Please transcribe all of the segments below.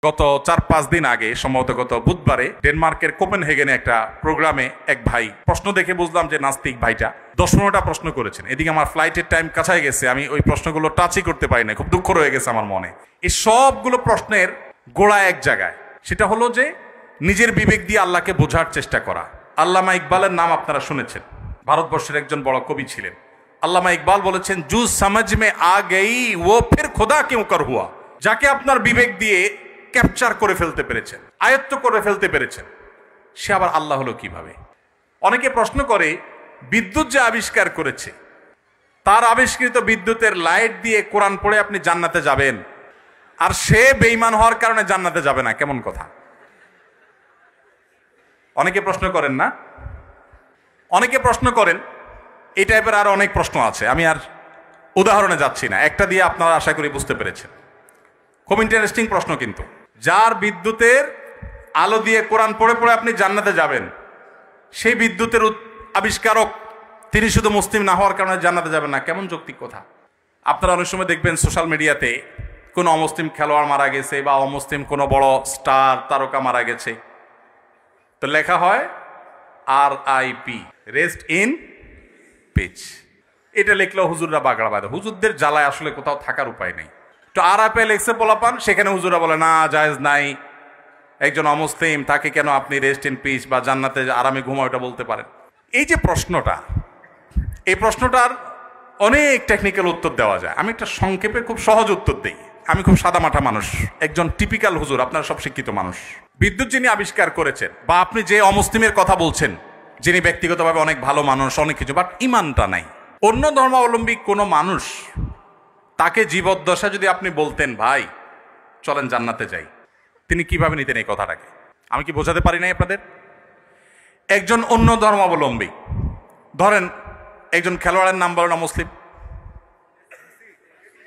গত 4-5 দিন আগে সম্ভবত গত বুধবারে ডেনমার্কের কোপেনহেগেনে একটা প্রোগ্রামে এক ভাই প্রশ্ন দেখে বুঝলাম যে নাস্তিক ভাইটা 10-15টা প্রশ্ন করেছেন। এদিকে আমার ফ্লাইটের টাইম কাছাই গেছে, আমি ওই প্রশ্নগুলো টাচই করতে পারি না, খুব দুঃখ রয়ে গেছে আমার মনে। এই সবগুলো প্রশ্নের গোড়া এক জায়গায়, সেটা হলো যে নিজের বিবেক দিয়ে আল্লাহকে বোঝার চেষ্টা করা। আল্লামা ইকবালের নাম আপনারা শুনেছেন, ভারতবর্ষের একজন বড় কবি ছিলেন। আল্লামা ইকবাল বলেছেন, জু সমঝ মে আ গই ও ফির খোদা কিউ কর হুয়া। যাকে আপনার বিবেক দিয়ে ক্যাপচার করে ফেলতে পেরেছেন, আয়ত্ত করে ফেলতে পেরেছেন, সে আবার আল্লাহ হলো কিভাবে? অনেকে প্রশ্ন করে, বিদ্যুৎ যে আবিষ্কার করেছে, তার আবিষ্কৃত বিদ্যুতের লাইট দিয়ে কোরআন পড়ে আপনি জান্নাতে যাবেন, আর সে বেঈমান হওয়ার কারণে জান্নাতে যাবে না, কেমন কথা? অনেকে প্রশ্ন করেন না? অনেকে প্রশ্ন করেন। এই টাইপের আরো অনেক প্রশ্ন আছে, আমি আর উদাহরণে যাচ্ছি না, একটা দিয়ে আপনারা আশা করি বুঝতে পেরেছেন। খুব ইন্টারেস্টিং প্রশ্ন কিন্তু। যার বিদ্যুতের আলো দিয়ে কোরআন পড়ে পড়ে আপনি জান্নাতে যাবেন, সেই বিদ্যুতের আবিষ্কারক তিনি শুধু মুসলিম না হওয়ার কারণে জান্নাতে যাবেন না, কেমন যৌক্তিক কথা? আপনারা অনেক সময় দেখবেন সোশ্যাল মিডিয়াতে কোনো অমুসলিম খেলোয়াড় মারা গেছে বা অমুসলিম কোনো বড় স্টার তারকা মারা গেছে, তো লেখা হয় RIP, রেস্ট ইন পিচ। এটা লিখলেও হুজুররা বাগড়া বাঁধে। হুজুরদের জ্বালায় আসলে কোথাও থাকার উপায় নেই। তো RIP লেখছে পোলাপান, সেখানে হুজুরা বলে না, জায়েজ নাই, একজন অমুসলিম, তাকে কেন আপনি রেস্ট ইন পিস বা জান্নাতে আরামে ঘুমাও এটা বলতে পারেন? এই যে প্রশ্নটা, এই প্রশ্নটার অনেক টেকনিক্যাল উত্তর দেওয়া যায়। আমি একটা সংক্ষেপে খুব সহজ উত্তর দিই। আমি খুব সাদামাটা মানুষ, একজন টিপিক্যাল হুজুর, আপনারা সব শিক্ষিত মানুষ। বিদ্যুৎ যিনি আবিষ্কার করেছেন, বা আপনি যে অমুসলিমের কথা বলছেন, যিনি ব্যক্তিগতভাবে অনেক ভালো মানুষ, অনেক কিছু, বাট ইমানটা নাই, অন্য ধর্মাবলম্বী কোনো মানুষ, তাকে জীবদ্দশা যদি আপনি বলতেন, ভাই চলেন জান্নাতে যাই, তিনি কিভাবে নিতেন এই কথাটাকে? আমি কি বোঝাতে পারি নাই আপনাদের? একজন অন্য ধর্মাবলম্বী, ধরেন একজন খেলোয়াড়ের নাম বলেন অমুসলিম,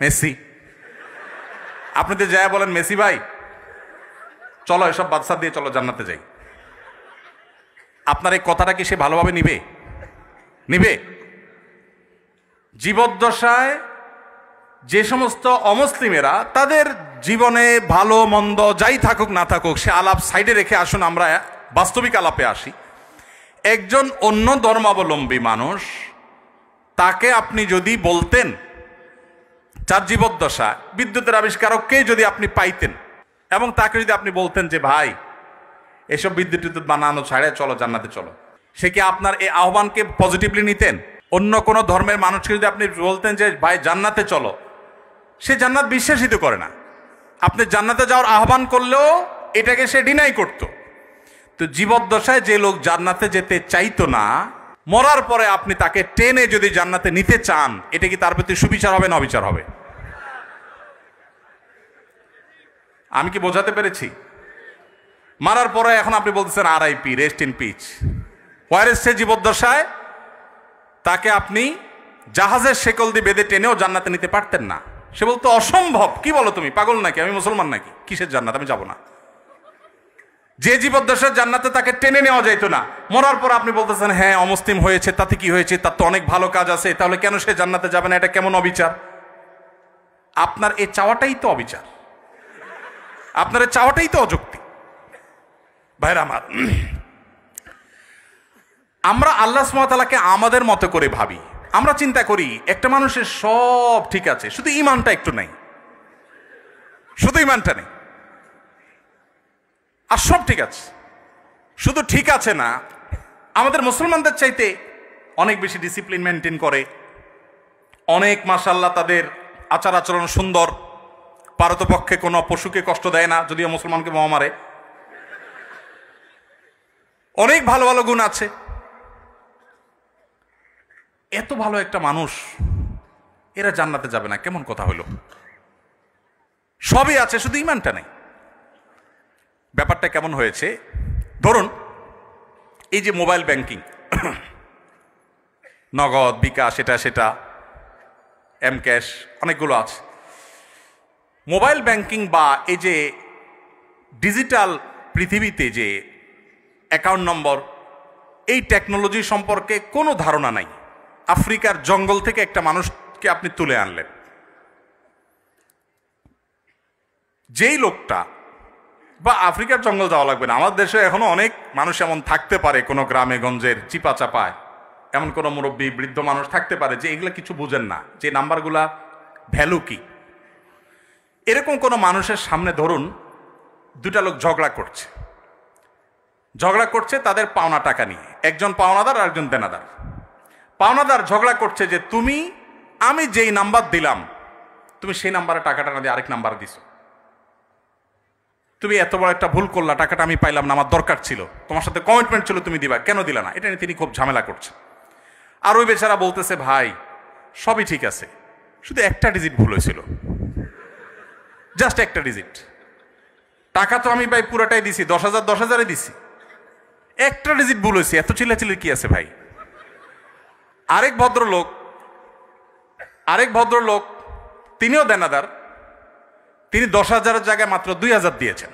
মেসি, আপনি তো যায় বলেন, মেসি ভাই চলো এসব বাদশা দিয়ে চলো জান্নাতে যাই, আপনার এই কথাটা কি সে ভালোভাবে নিবে? নিবে? জীবদ্দশায় যে সমস্ত অমুসলিমেরা, তাদের জীবনে ভালো মন্দ যাই থাকুক না থাকুক, সে আলাপ সাইডে রেখে আসুন আমরা বাস্তবিক আলাপে আসি। একজন অন্য ধর্মাবলম্বী মানুষ, তাকে আপনি যদি বলতেন, যার জীবদ্দশা বিদ্যুতের আবিষ্কারককে যদি আপনি পাইতেন এবং তাকে যদি আপনি বলতেন যে ভাই এসব বিদ্যুৎ বানানো ছাড়ে চলো জান্নাতে চলো, সে কি আপনার এই আহ্বানকে পজিটিভলি নিতেন? অন্য কোনো ধর্মের মানুষকে যদি আপনি বলতেন যে ভাই জান্নাতে চলো, সে জান্নাত বিশ্বাসিত করে না। আপনি জান্নাতে যাওয়ার আহ্বান করলেও এটাকে সে ডিনাই করত। তো জীবদ্দশায় যে লোক জান্নাতে যেতে চাইতো না, মরার পরে আপনি তাকে টেনে যদি জান্নাতে নিতে চান, এটা কি তার প্রতি সুবিচার হবে না অবিচার হবে? আমি কি বোঝাতে পেরেছি? মারার পরে এখন আপনি বলতেছেন RIP, রেস্ট ইন পিচ। ওয়ারেস সে জীবদ্দশায় তাকে আপনি জাহাজের শেকল দিয়ে বেঁধে টেনেও জান্নাতে নিতে পারতেন না। সে বলতো অসম্ভব, কি বলো তুমি, পাগল নাকি, আমি মুসলমান নাকি, কিসের জান্নাত, আমি যাব না। যে জীবদ্দশার জান্নাতে তাকে টেনে নেওয়া যাইতো না, মরার পর আপনি বলতেছেন হ্যাঁ অমুসলিম হয়েছে, তাতে কি হয়েছে, তার তো অনেক ভালো কাজ আছে, তাহলে কেন সে জান্নাতে যাবে না? এটা কেমন অবিচার? আপনার এই চাওয়াটাই তো অবিচার, আপনার এই চাওয়াটাই তো অযৌক্তিক। ভাইরা আমার, আমরা আল্লাহ সুবহানাহু ওয়া তাআলাকে আমাদের মতো করে ভাবি। আমরা চিন্তা করি একটা মানুষের সব ঠিক আছে, শুধু ঈমানটা একটু নাই, শুধু ঈমানটা নেই, আর সব ঠিক আছে। শুধু ঠিক আছে না, আমাদের মুসলমানদের চাইতে অনেক বেশি ডিসিপ্লিন মেনটেন করে, অনেক মাশাআল্লাহ তাদের আচার আচরণ সুন্দর, পারতপক্ষে কোনো পশুকে কষ্ট দেয় না, যদিও মুসলমানকে বোমা মারে, অনেক ভালো ভালো গুণ আছে। এত ভালো একটা মানুষ, এরা জান্নাতে যাবে না, কেমন কথা হলো? সবই আছে, শুধু ঈমানটা নেই। ব্যাপারটা কেমন হয়েছে? ধরুন এই যে মোবাইল ব্যাংকিং, নগদ, বিকাশ, এটা সেটা, এম ক্যাশ, অনেকগুলো আছে। মোবাইল ব্যাংকিং বা এই যে ডিজিটাল পৃথিবীতে যে অ্যাকাউন্ট নম্বর, এই টেকনোলজি সম্পর্কে কোনো ধারণা নাই। আফ্রিকার জঙ্গল থেকে একটা মানুষকে আপনি তুলে আনলেন, যেই লোকটা বা আফ্রিকার জঙ্গল যাওয়া লাগবে না, আমাদের দেশে এখনো অনেক মানুষ এমন থাকতে পারে, কোনো গ্রামে গঞ্জের চিপা চাপায় এমন কোনো মুরব্বী বৃদ্ধ মানুষ থাকতে পারে যে এগুলো কিছু বুঝেন না, যে নাম্বারগুলা ভ্যালু কি। এরকম কোনো মানুষের সামনে ধরুন দুটা লোক ঝগড়া করছে তাদের পাওনা টাকা নিয়ে, একজন পাওনাদার আর একজন দেনাদার। পাওনাদার ঝগড়া করছে যে আমি যেই নাম্বার দিলাম তুমি সেই নাম্বারে টাকাটা না দিয়ে আরেক নাম্বার দিছো, তুমি এত বড় একটা ভুল করলা, টাকাটা আমি পাইলাম না, আমার দরকার ছিল, তোমার সাথে কমিটমেন্ট ছিল, তুমি দিবা, কেন দিলা না? এটা নিয়ে তিনি খুব ঝামেলা করছেন। আর ওই বেচারা বলতেছে ভাই সবই ঠিক আছে, শুধু একটা ডিজিট ভুল হয়েছিল, জাস্ট একটা ডিজিট, টাকা তো আমি ভাই পুরাটাই দিছি, 10,000 10,000-এ দিছি, একটা ডিজিট ভুল হয়েছে, এত চিল্লাচিল্লির কি আছে ভাই? আরেক ভদ্রলোক তিনিও দেনাদার, তিনি 10,000-এর জায়গায় মাত্র 2,000 দিয়েছেন,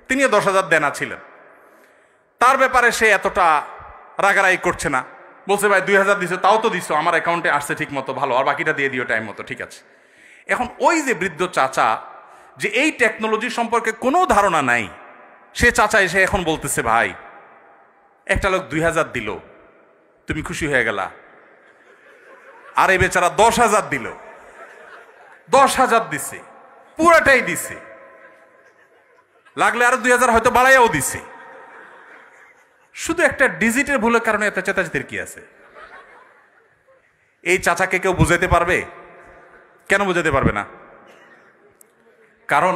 তিনিও 10,000 দেনা ছিলেন। তার ব্যাপারে সে এতটা রাগারাগি করছে না, বলছে ভাই 2,000 দিছো, তাও তো দিছো, আমার অ্যাকাউন্টে আসছে ঠিক মতো, ভালো, আর বাকিটা দিয়ে দিও টাইম মতো, ঠিক আছে। এখন ওই যে বৃদ্ধ চাচা, যে এই টেকনোলজি সম্পর্কে কোনো ধারণা নাই, সে চাচা এসে এখন বলতেছে ভাই একটা লোক 2,000 দিল, তুমি খুশি হয়ে গেলা, আর এই বেচারা 10,000 দিল, 10,000 দিছে, পুরাটাই দিছে, লাগলে আরো 2,000 হয়তো বাড়াইয়াও দিছে, শুধু একটা ডিজিটের ভুলের কারণে এত চেতাচেতির কি আছে? এই চাচাকে কেউ বুঝাতে পারবে? কেন বুঝাতে পারবে না? কারণ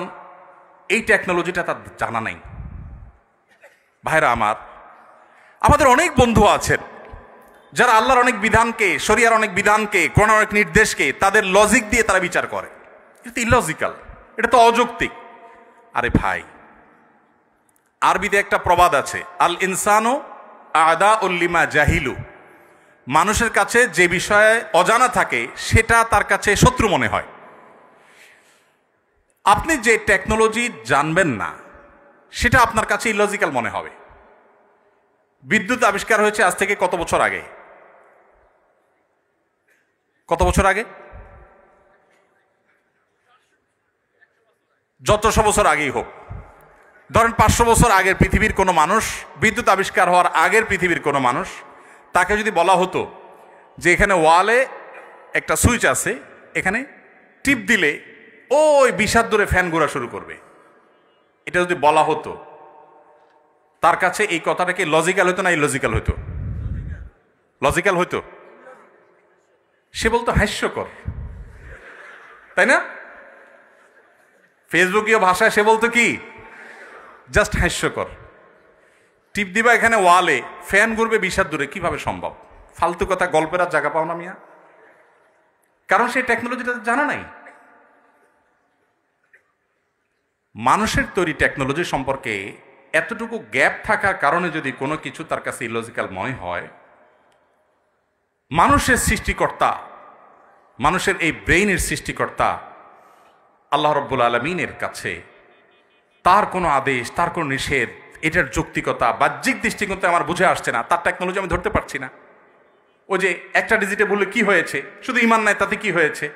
এই টেকনোলজিটা তার জানা নাই। ভাইরা আমার, আমাদের অনেক বন্ধু আছেন যারা আল্লাহর অনেক বিধানকে, শরিয়ার অনেক বিধানকে, কোরআনের অনেক নির্দেশকে তাদের লজিক দিয়ে তারা বিচার করে। এটা তো ইলজিক্যাল, এটা তো অযৌক্তিক। আরে ভাই, আরবিতে একটা প্রবাদ আছে, আল ইনসানু আদা উল্লিমা জাহিলু, মানুষের কাছে যে বিষয়ে অজানা থাকে সেটা তার কাছে শত্রু মনে হয়। আপনি যে টেকনোলজি জানবেন না সেটা আপনার কাছে ইলজিক্যাল মনে হবে। বিদ্যুৎ আবিষ্কার হয়েছে আজ থেকে কত বছর আগে? কত বছর আগে? যতশো বছর আগেই হোক, ধরেন 500 বছর আগের পৃথিবীর কোনো মানুষ, বিদ্যুৎ আবিষ্কার হওয়ার আগের পৃথিবীর কোনো মানুষ, তাকে যদি বলা হতো যে এখানে ওয়ালে একটা সুইচ আছে, এখানে টিপ দিলে ওই 20 হাত দূরে ফ্যান ঘোরা শুরু করবে, এটা যদি বলা হতো, তার কাছে এই কথাটা কি লজিক্যাল হতো না ইলজিক্যাল হতো? লজিক্যাল হতো। সে বলতো হাস্যকর, তাই না? ফেসবুকীয় ভাষায় সে বলতো কি, জাস্ট হাস্যকর। টিপ দিবা এখানে ওয়ালে, ফ্যান ঘুরবে 20 হাত দূরে, কিভাবে সম্ভব? ফালতু কথা, গল্পের আর জায়গা পাও না মিয়া। কারণ সেই টেকনোলজিটা জানা নাই। মানুষের তৈরি টেকনোলজি সম্পর্কে এতটুকু গ্যাপ থাকার কারণে যদি কোনো কিছু তার কাছে ইলজিক্যাল মনে হয়, মানুষের সৃষ্টিকর্তা, মানুষের এই ব্রেইনের সৃষ্টিকর্তা আল্লাহ রাব্বুল আলামিনের কাছে তার কোনো আদেশ, তার কোনো নিষেধ, এটার যৌক্তিকতা বাহ্যিক দৃষ্টিকোণে আমার বুঝে আসছে না, তার টেকনোলজি আমি ধরতে পারছি না। ও যে একটা ডিজিটে বললে কি হয়েছে, শুধু ইমান নাই তাতে কি হয়েছে,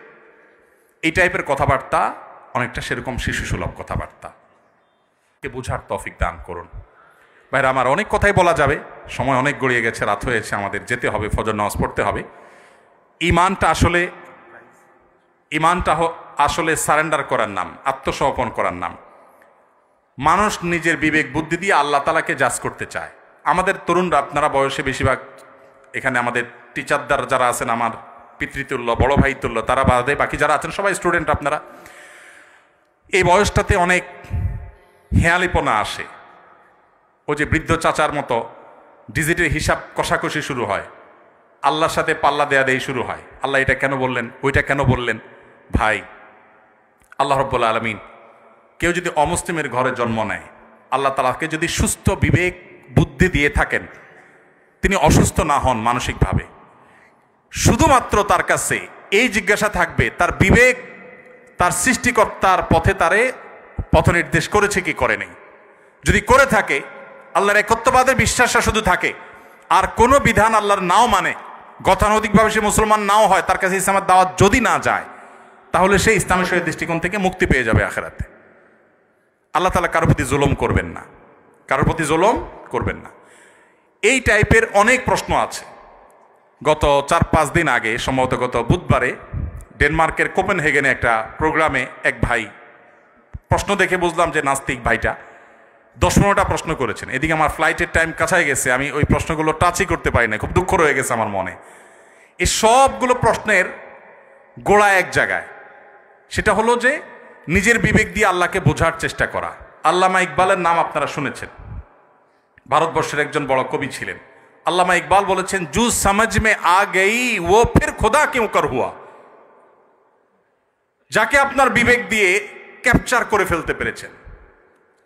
এই টাইপের কথাবার্তা অনেকটা সেরকম শিশুসুলভ কথাবার্তা। কে বুঝার তৌফিক দান করুন। ভাইরা আমার, অনেক কথাই বলা যাবে, সময় অনেক গড়িয়ে গেছে, রাত হয়েছে, আমাদের যেতে হবে, ফজর নামাজ পড়তে হবে। ইমানটা আসলে সারেন্ডার করার নাম, আত্মসমর্পণ করার নাম। মানুষ নিজের বিবেক বুদ্ধি দিয়ে আল্লাহ তাআলাকে জাজ করতে চায়। আমাদের তরুণরা, আপনারা বয়সে বেশিরভাগ, এখানে আমাদের টিচারদার যারা আছেন, আমার পিতৃতুল্য, বড় ভাই তুল্য, তারা বাদে বাকি যারা আছেন সবাই স্টুডেন্ট। আপনারা এই বয়সটাতে অনেক হেয়ালিপনা আসে। ও যে বৃদ্ধ চাচার মতো ডিজিটের হিসাব কষাকষি শুরু হয়, আল্লাহর সাথে পাল্লা দেয়া দেই শুরু হয়। আল্লাহ এটা কেন বললেন, ওইটা কেন বললেন? ভাই, আল্লাহ রাব্বুল আলামিন কেউ যদি অমুসলিমের ঘরে জন্ম নেয়, আল্লাহ তাআলাকে যদি সুস্থ বিবেক বুদ্ধি দিয়ে থাকেন, তিনি অসুস্থ না হন মানসিকভাবে, শুধুমাত্র তার কাছে এই জিজ্ঞাসা থাকবে তার বিবেক তার সৃষ্টিকর্তার পথে তারে পথ নির্দেশ করেছে কি করে নেই। যদি করে থাকে, আল্লাহর একত্ববাদের বিশ্বাসটা শুধু থাকে, আর কোনো বিধান আল্লাহর নাও মানে, গতানুগতিকভাবে সে মুসলমান নাও হয়, তার কাছে ইসলামের দাওয়াত যদি না যায়, তাহলে সে ইসলামের দৃষ্টিকোণ থেকে মুক্তি পেয়ে যাবে আখিরাতে। আল্লাহ তাআলা কারোর প্রতি জুলুম করবেন না, কারোর প্রতি জুলুম করবেন না। এই টাইপের অনেক প্রশ্ন আছে। গত 4-5 দিন আগে, সম্ভবত গত বুধবারে, ডেনমার্কের কোপেনহেগেনে একটা প্রোগ্রামে এক ভাই, প্রশ্ন দেখে বুঝলাম যে নাস্তিক ভাইটা 10-15টা প্রশ্ন করেছেন। এদিকে আমার ফ্লাইটের টাইম কাছায় গেছে, আমি ওই প্রশ্নগুলো টাচই করতে পারি না, খুব দুঃখ রয়ে গেছে আমার মনে। এই সবগুলো প্রশ্নের গোড়া এক জায়গায়, সেটা হলো যে নিজের বিবেক দিয়ে আল্লাহকে বোঝার চেষ্টা করা। আল্লামা ইকবালের নাম আপনারা শুনেছেন, ভারতবর্ষের একজন বড় কবি ছিলেন। আল্লামা ইকবাল বলেছেন, জু সমঝ মে আ গই ও ফির খোদা কিউ কর হুয়া। যাকে আপনার বিবেক দিয়ে ক্যাপচার করে ফেলতে পেরেছেন,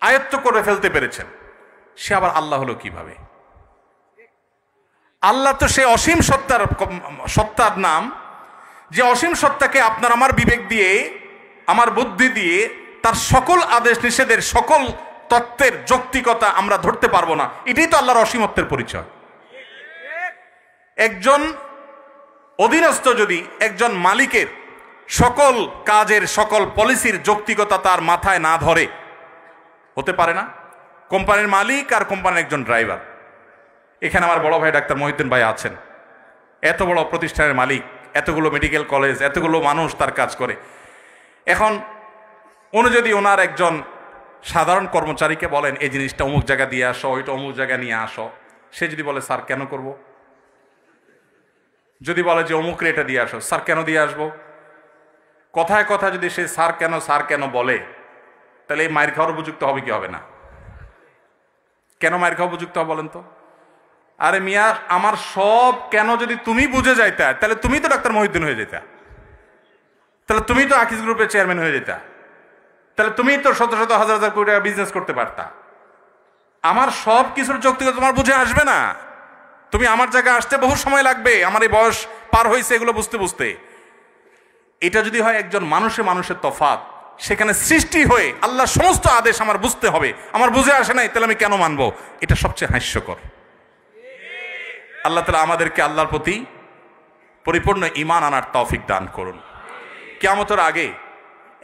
আয়ত্ত করে ফেলতে পেরেছেন, সে আবার আল্লাহ হলো কিভাবে? আল্লাহ তো সে অসীম সত্তার নাম, যে অসীম সত্তাকে আপনার আমার বিবেক দিয়ে, আমার বুদ্ধি দিয়ে তার সকল আদেশ নিষেধের, সকল তত্ত্বের যৌক্তিকতা আমরা ধরতে পারবো না। এটাই তো আল্লাহর অসীমত্বের পরিচয়। একজন অধীনস্থ যদি একজন মালিকের সকল কাজের, সকল পলিসির যৌক্তিকতা তার মাথায় না ধরে, হতে পারে না। কোম্পানির মালিক আর কোম্পানির একজন ড্রাইভার, এখানে আমার বড় ভাই ডাক্তার মহিউদ্দিন ভাই আছেন, এত বড় প্রতিষ্ঠানের মালিক, এতগুলো মেডিকেল কলেজ, এতগুলো মানুষ তার কাজ করে। এখন উনি যদি ওনার একজন সাধারণ কর্মচারীকে বলেন এই জিনিসটা অমুক জায়গা দিয়ে আসো, ওইটা অমুক জায়গায় নিয়ে আসো, সে যদি বলে স্যার কেন করব? যদি বলে যে অমুক রেটে দিয়ে আসো, স্যার কেন দিয়ে আসবো? কথায় কথা যদি সে স্যার কেন বলে, তাহলে এই মায়ের খাওয়ার উপযুক্ত হবে কি হবে না? কেন মায়ের খাওয়া উপযুক্ত হবে বলেন তো? আরে মিয়া, আমার সব কেন যদি তুমি বুঝে যাইতা, তাহলে তুমি তো ডাক্তার মহিউদ্দিন হয়ে যেতা, তাহলে তুমি তো আকিজ গ্রুপের চেয়ারম্যান হয়ে যেতা, তাহলে তুমি তো শত শত হাজার হাজার কোটি টাকা বিজনেস করতে পারতা। আমার সব কিছুর যৌক্তিকতা তোমার বুঝে আসবে না। তুমি আমার জায়গায় আসতে বহু সময় লাগবে, আমার এই বয়স পার হয়েছে এগুলো বুঝতে বুঝতে। এটা যদি হয় একজন মানুষের তফাৎ, সেখানে সৃষ্টি হয়ে আল্লাহর সমস্ত আদেশ আমার বুঝতে হবে, আমার বুঝে আসে নাই, তাহলে আমি কেন মানবো? এটা সবচেয়ে হাস্যকর। আল্লাহ তাআলা আমাদেরকে আল্লাহর প্রতি পরিপূর্ণ ঈমান আনার তৌফিক দান করুন। কিয়ামতের আগে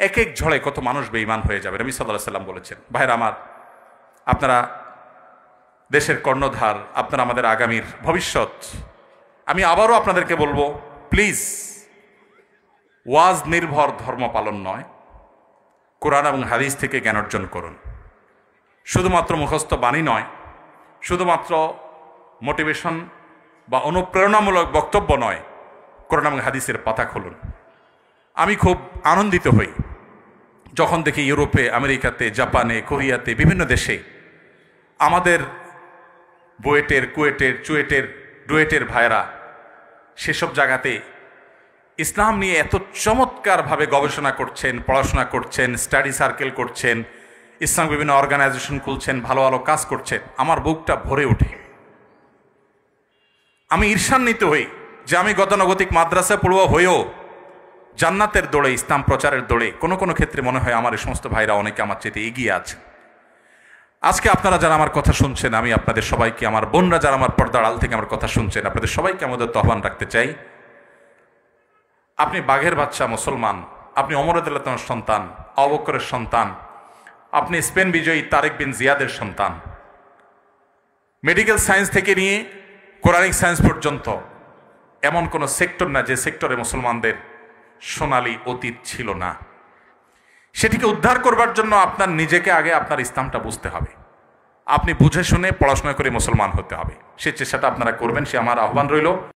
এক এক ঝড়ে কত মানুষ বেঈমান হয়ে যাবে। নবী সাল্লাল্লাহু আলাইহি সাল্লাম বলেছেন, ভাইরা আমার, আপনারা দেশের কর্ণধার, আপনারা আমাদের আগামীর ভবিষ্যৎ। আমি আবারও আপনাদেরকে বলবো, প্লিজ, ওয়াজ নির্ভর ধর্ম পালন নয়, কোরআন এবং হাদিস থেকে জ্ঞান অর্জন করুন। শুধুমাত্র মুখস্থ বাণী নয়, শুধুমাত্র মোটিভেশন বা অনুপ্রেরণামূলক বক্তব্য নয়, কোরআন এবং হাদিসের পাতা খুলুন। আমি খুব আনন্দিত হই যখন দেখি ইউরোপে, আমেরিকাতে, জাপানে, কোরিয়াতে, বিভিন্ন দেশে আমাদের বুয়েটের, কুয়েটের, চুয়েটের, ডুয়েটের ভাইরা সেসব জায়গাতে ইসলাম নিয়ে এত চমৎকারভাবে গবেষণা করছেন, পড়াশোনা করছেন, স্টাডি সার্কেল করছেন, ইসলাম বিভিন্ন অর্গানাইজেশন খুলছেন, ভালো ভালো কাজ করছেন। আমার বুকটা ভরে ওঠে। আমি ঈর্ষান্বিত হই যে আমি গতানুগতিক মাদ্রাসা পড়ুয়া হয়েও জান্নাতের দৌড়ে, ইসলাম প্রচারের দৌড়ে কোনো কোনো ক্ষেত্রে মনে হয় আমার এই সমস্ত ভাইরা অনেকে আমার চেয়ে এগিয়ে আছে। আজকে আপনারা যারা আমার কথা শুনছেন, আমি আপনাদের সবাইকে, আমার বোনরা যারা আমার পর্দার আড়াল থেকে আমার কথা শুনছেন, আপনাদের সবাইকে আমাদের আহ্বান রাখতে চাই, আপনি বাঘের বাচ্চা মুসলমান, আপনি ওমর রাদিয়াল্লাহু আনহুর সন্তান, আবু বকরের সন্তান, আপনি স্পেন বিজয়ী তারেক বিন জিয়াদের সন্তান। মেডিকেল সায়েন্স থেকে নিয়ে কোরআনিক সায়েন্স পর্যন্ত এমন কোনো সেক্টর না যে সেক্টরে মুসলমানদের সোনালী অতীত ছিল না। সেটিকে উদ্ধার করবার জন্য আপনার নিজেকে আগে আপনার ইসলামটা বুঝতে হবে। আপনি বুঝে শুনে পড়াশোনা করে মুসলমান হতে হবে। সে চেষ্টাটা আপনারা করবেন, সে আমার আহ্বান রইল।